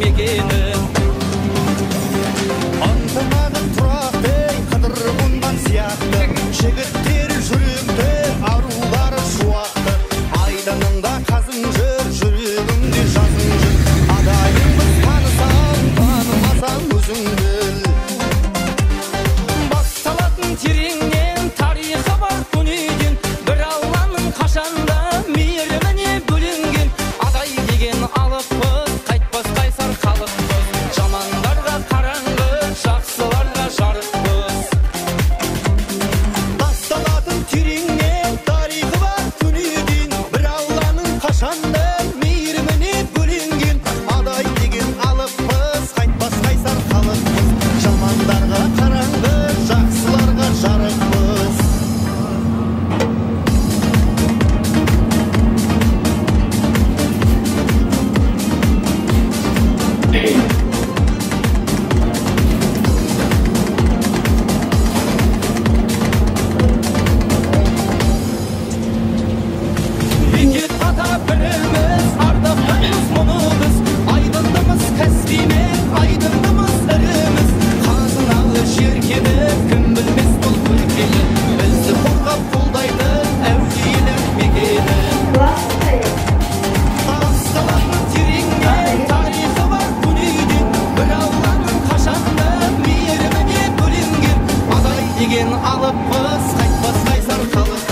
мекені. Антымағын тұрақты қыдыр бұнған сияқты, жігіттер жүректі арулары шуақты. Айданыңда қазың жүр, жүрегімде жазың жүр. Адайыңбыз танысаң, танымасаң өзің біл. Басталатын тереңнен тарихы бар дүниеден, бір Алланың қашанда мейіріміне бөленген. Адай деген алыппыз, қайтпас қайсар халықпыз. Жамандарға қараңғы, жақсыларға жарықпыз. Басталатын тереңнен тарихы бар дүниеден, бір Алланың қашанда мейіріміне бөленген. Адай деген алыппыз, қайтпас қайсар халықпыз. Жамандарға қараңғы, жақсыларға жарықпыз. Бекет ата біріміз, ардақтаймыз мұны біз. Айдындымыз кәсбимен, айдындымыз іріміз. Қазыналы жеркені, кім білмес бұл өлкені. Бізді қорғап қолдайды әулиелер мекені. Басталатын тереңнен тарихы бар дүниеден, бір Алланың қашанда мейіріміне бөленген. Адай деген алыппыз, қайтпас қайсар халықпыз.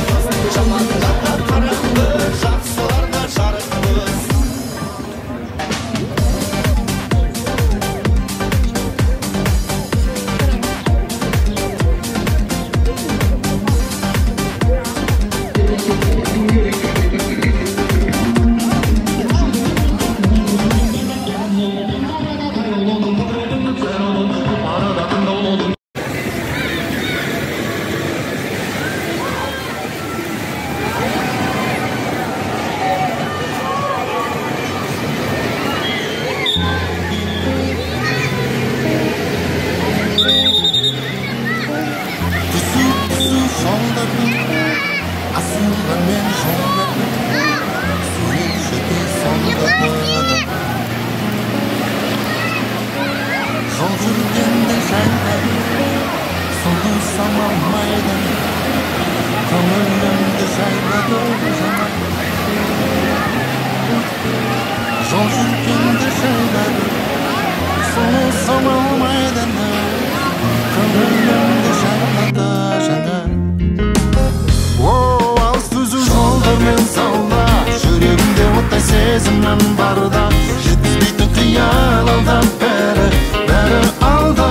Жамандарға қараңғы, жақсыларға жарықпыз. Жүрегімде оттай сезімім барда, жеткізбейтін қиял алдан бәрі алда.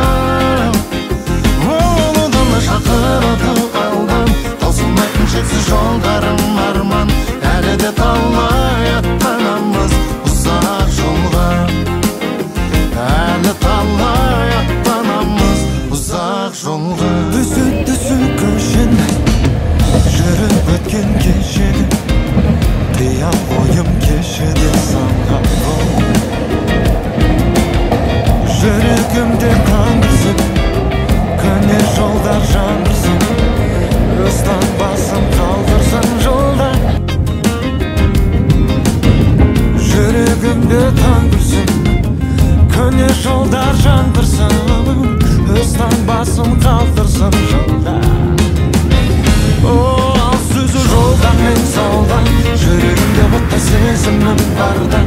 Олыдан шақырады алдан, таусылмайтын шексіз жолдарым арман. Әлі де талай аттанамыз ұзақ жолға, әлі талай аттанамыз ұзақ жолға. Түсі көшен жүріп өткен кешені, қия ойым кешеде самған бол. Жүрегімде қаңғырсын, көне жолдар жаңғырсын. Өстан басым қалдырсын жолда. Жүрегімде қаңғырсын, көне жолдар жаңғырсын. Өстан басым қалдырсын жолда. Ал сөзі жолдан мен салдан, жүрегімде оттай сезімім барда.